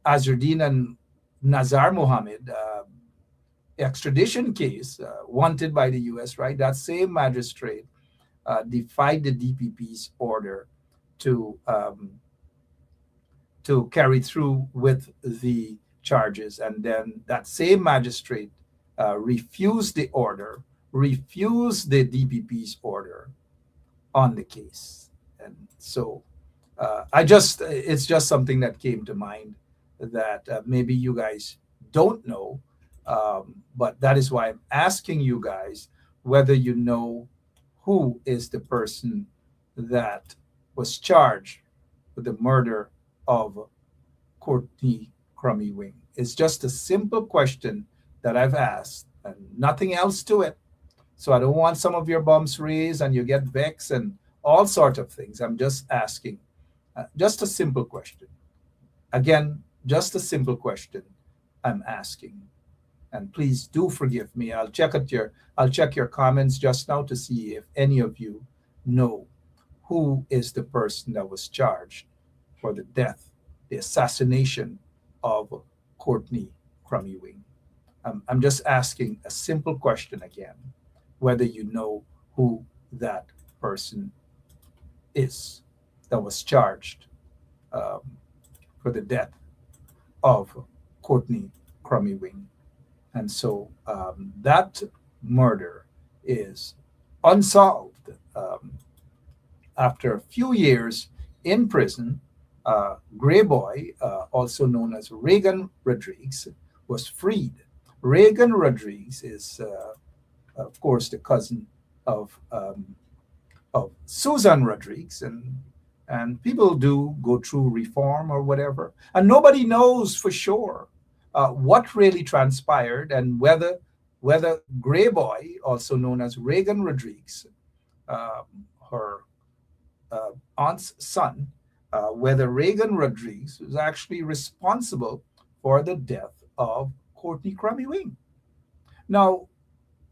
Azardine and Nazar Mohammed extradition case, wanted by the U.S., right? That same magistrate defied the DPP's order to carry through with the charges, and then that same magistrate refused the order, refused the DPP's order on the case, and so it's just something that came to mind that maybe you guys don't know, but that is why I'm asking you guys whether you know who is the person that was charged with the murder of Courtney Crummy Wing. It's just a simple question that I've asked and nothing else to it. So I don't want some of your bumps raised and you get vexed and all sorts of things. I'm just asking, just a simple question. Again, just a simple question I'm asking. And please do forgive me. I'll check your comments just now to see if any of you know who is the person that was charged for the death, the assassination of Courtney Crummy Wing. I'm just asking a simple question again, whether you know who that person is that was charged for the death of Courtney Crummy Wing. And so that murder is unsolved. After a few years in prison, Gray Boy, also known as Reagan Rodriguez, was freed. Reagan Rodriguez is, of course, the cousin of Susan Rodriguez, and people do go through reform or whatever, and nobody knows for sure what really transpired and whether Gray Boy, also known as Reagan Rodriguez, her aunt's son, whether Reagan Rodriguez was actually responsible for the death of Courtney Crummy Wing. Now,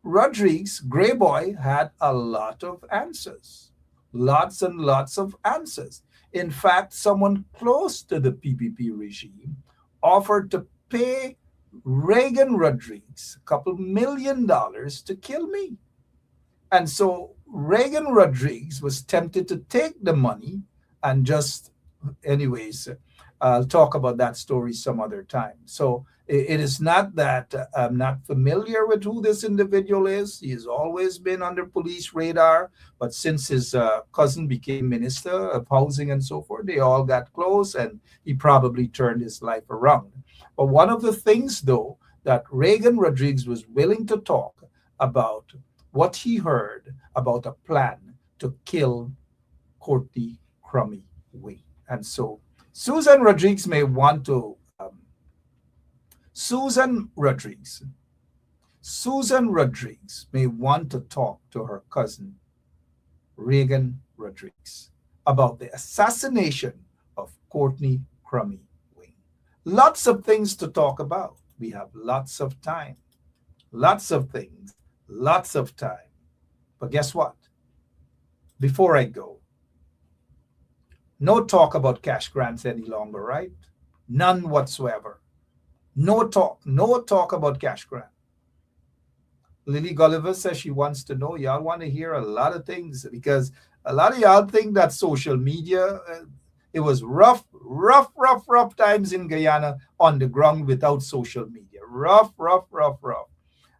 Rodriguez, Gray Boy, had a lot of answers, lots and lots of answers. In fact, someone close to the PPP regime offered to pay Reagan Rodriguez a couple $1 million to kill me. And so Reagan Rodriguez was tempted to take the money and just, anyways, I'll talk about that story some other time. So it is not that I'm not familiar with who this individual is. He has always been under police radar, but since his cousin became minister of housing and so forth, they all got close and he probably turned his life around. But one of the things, though, that Reagan Rodriguez was willing to talk about what he heard about a plan to kill Courtney Crummy Wing. And so Susan Rodriguez may want to, Susan Rodriguez may want to talk to her cousin, Reagan Rodriguez, about the assassination of Courtney Crummy Wing. Lots of things to talk about. We have lots of time, lots of things, lots of time. But guess what? Before I go, no talk about cash grants any longer, right? None whatsoever. No talk about cash grant. Lily Gulliver says she wants to know. Y'all want to hear a lot of things because a lot of y'all think that social media, it was rough times in Guyana on the ground without social media. Rough.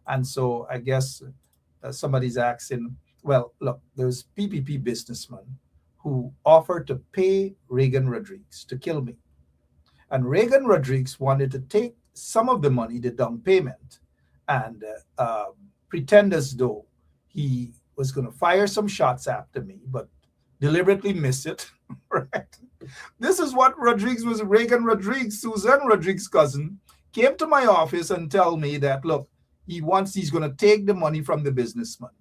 And so I guess somebody's asking, well, look, there's PPP businessman who offered to pay Reagan Rodriguez to kill me. And Reagan Rodriguez wanted to take some of the money, the down payment, and pretend as though he was going to fire some shots after me, but deliberately miss it. Right? This is what Rodriguez was. Reagan Rodriguez, Susan Rodriguez's cousin, came to my office and tell me that, look, he's going to take the money from the businessman.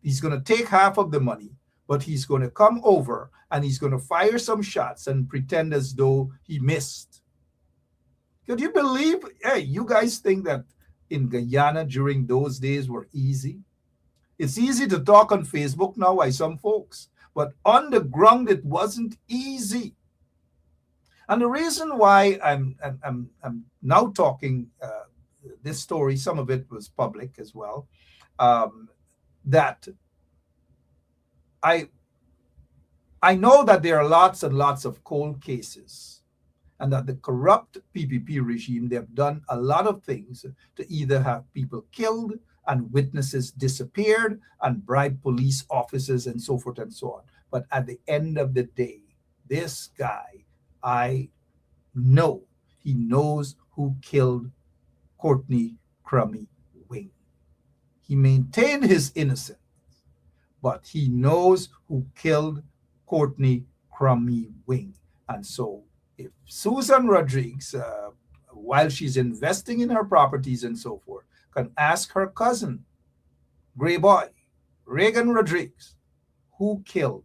He's going to take half of the money, but he's going to come over and he's going to fire some shots and pretend as though he missed. Could you believe? Hey, you guys think that in Guyana during those days were easy? It's easy to talk on Facebook now by some folks, but on the ground it wasn't easy. And the reason why I'm now talking this story, some of it was public as well, that I know that there are lots and lots of cold cases, and that the corrupt PPP regime, they've done a lot of things to either have people killed and witnesses disappeared and bribe police officers and so forth and so on. But at the end of the day, this guy, I know he knows who killed Courtney Crummy Wing. He maintained his innocence, but he knows who killed Courtney Crummy Wing. And so if Susan Rodriguez, while she's investing in her properties and so forth, can ask her cousin, Gray Boy, Reagan Rodriguez, who killed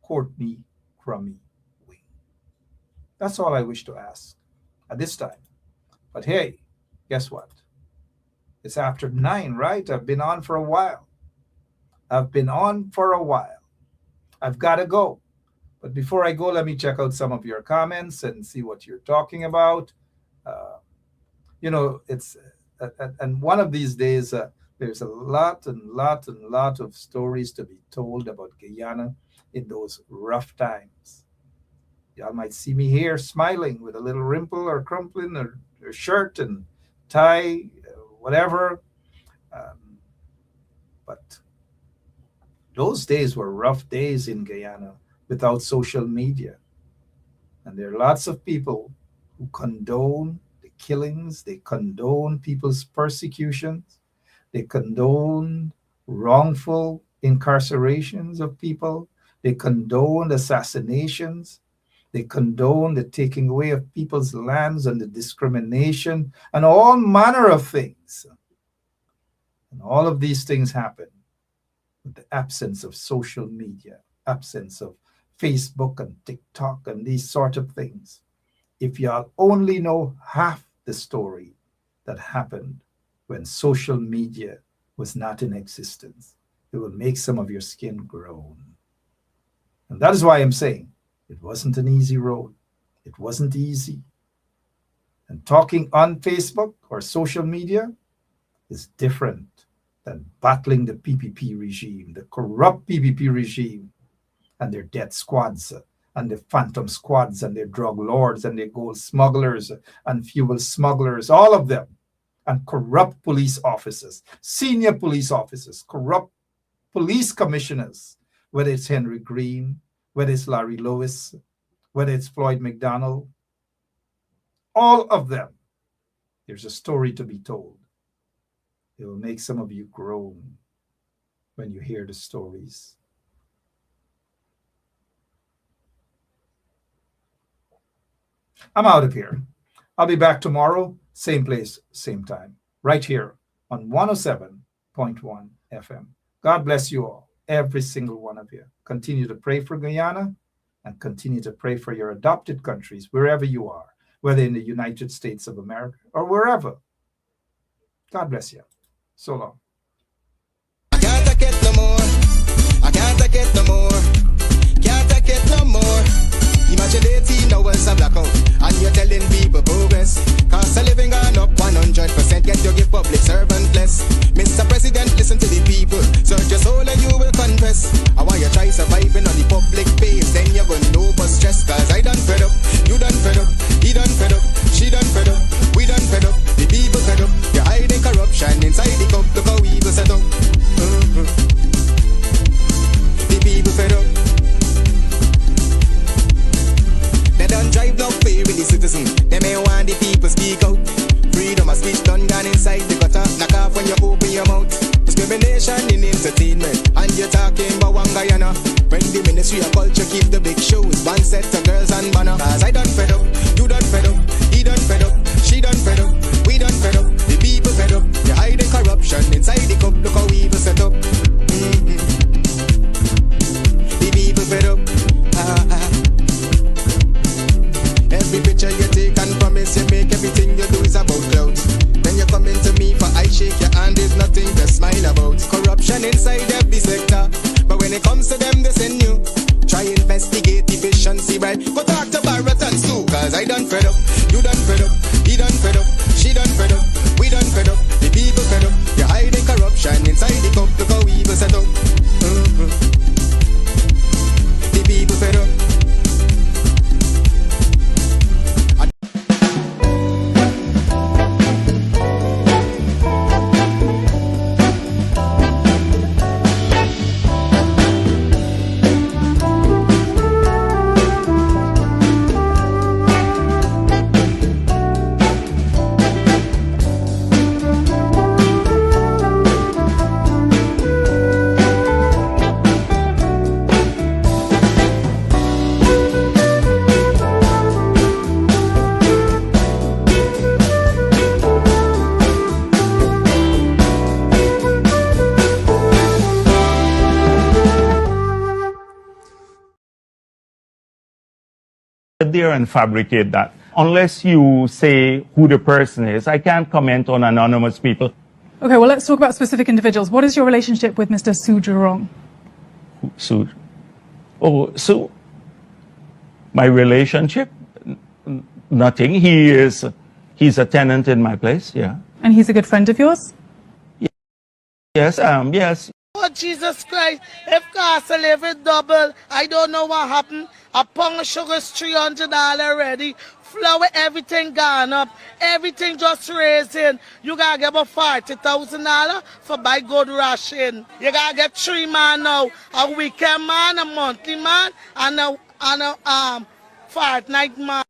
Courtney Crummy Wing. That's all I wish to ask at this time. But hey, guess what? It's after 9, right? I've been on for a while. I've got to go. But before I go, let me check out some of your comments and see what you're talking about. It's and one of these days, there's a lot of stories to be told about Guyana in those rough times. Y'all might see me here smiling with a little wrinkle or crumpling or shirt and tie, whatever. But those days were rough days in Guyana without social media. And there are lots of people who condone the killings, they condone people's persecutions, they condone wrongful incarcerations of people, they condone assassinations, they condone the taking away of people's lands and the discrimination and all manner of things. And all of these things happen with the absence of social media, absence of Facebook and TikTok and these sort of things. If y'all only know half the story that happened when social media was not in existence, it will make some of your skin groan. And that is why I'm saying it wasn't an easy road. It wasn't easy. And talking on Facebook or social media is different than battling the PPP regime, the corrupt PPP regime, and their death squads, and the phantom squads, and their drug lords, and their gold smugglers, and fuel smugglers, all of them, and corrupt police officers, senior police officers, corrupt police commissioners, whether it's Henry Green, whether it's Larry Lewis, whether it's Floyd McDonald, all of them. There's a story to be told. It will make some of you groan when you hear the stories. I'm out of here. I'll be back tomorrow, same place, same time, right here on 107.1 FM. God bless you all, every single one of you. Continue to pray for Guyana and continue to pray for your adopted countries, wherever you are, whether in the United States of America or wherever. God bless you. So long. I can't take it no more. I can't take it no more. Can't take it no more. Imagine 18 hours of blackout and you're telling people progress. Cost of living gone up 100%, yet you give public servant less. Mr. President, listen to the people. Search your soul and you will confess. I want you try surviving on the public base, then you're gonna know but stress. Cause I done fed up, you done fed up, he done fed up, she done fed up, we done fed up, the people fed up. You're hiding corruption inside the cup, look how evil set up. The people fed up. They don't drive no fear with the citizen. They may want the people speak out. Freedom of speech done gone inside the gutter. Knock off when you open your mouth. Discrimination in entertainment, and you're talking about one Guyana. When the Ministry of Culture keep the big shows, one set of girls and banner. Cause I done fed up, you done fed up, he done fed up, she done fed up, we done fed up, the people fed up. You're hiding corruption inside the cup, look how evil set up. inside every sector. But when it comes to them, they send you. Try investigate efficiency, right? Go talk to Baratans too, cause I done fed up. You done fed up. He done fed up. She done fed up. We done fed up. The people fed up. You're hiding corruption inside the cup. Look how evil set up. The people fed up. There and fabricate that. Unless you say who the person is, I can't comment on anonymous people. Okay, well, let's talk about specific individuals. What is your relationship with Mr. Sujurong? Su? Oh, Su? My relationship? Nothing. He's a tenant in my place, yeah. And he's a good friend of yours? Yes, yes. Oh, Jesus Christ, if cost of living double, I don't know what happened. A pound of sugar is $300 already. Flour, everything gone up. Everything just raising. You gotta give a $40,000 for buy good ration. You gotta get 3 man now. A weekend man, a monthly man, and a fortnight man.